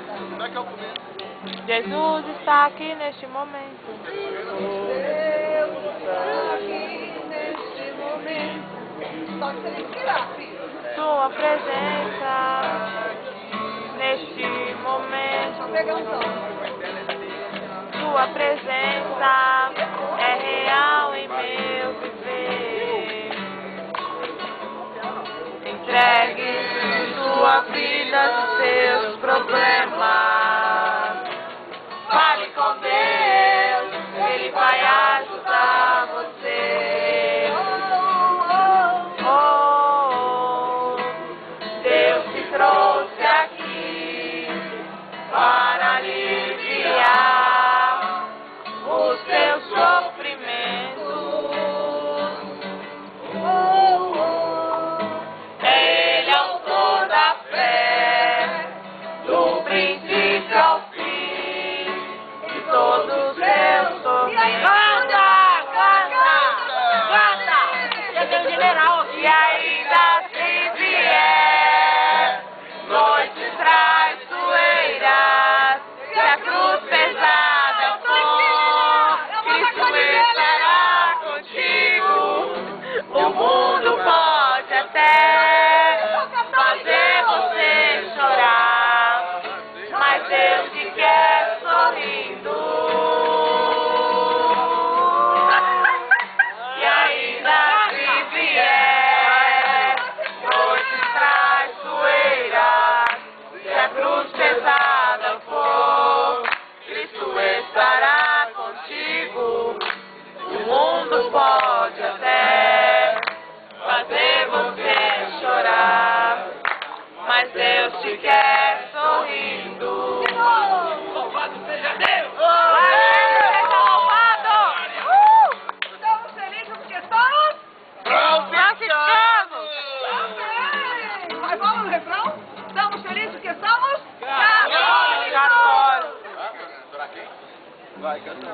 Como é que é o começo? Jesus está aqui neste momento. Deus está aqui neste momento. Só que você tem que tirar, filho. Sua presença neste momento. Só pega um tom. Sua presença é real em meu viver. Entregue sua vida, seus problemas. Fale com Deus, Ele vai ajudar você. Oh, Deus te trouxe aqui para aliviar os seus sofrimentos. É Ele autor da fé, do princípio ao fim, de todos os seus sofrimentos. Canta! Já tem o general aqui. E ainda se vier noites traiçoeiras, se a cruz pesada for, Cristo estará contigo. O mundo pode até fazer você chorar, mas Deus te quer sorrindo. E ainda se vier noites traiçoeiras, se a cruz pesada for, Cristo estará contigo. O mundo pode até fazer você chorar, mas Deus te quer sorrindo. Louvado seja Deus! Seja louvado! Estamos felizes porque somos? Franciscanos! Mas vamos no refrão? Estamos felizes porque somos? Católicos! Vai, canta.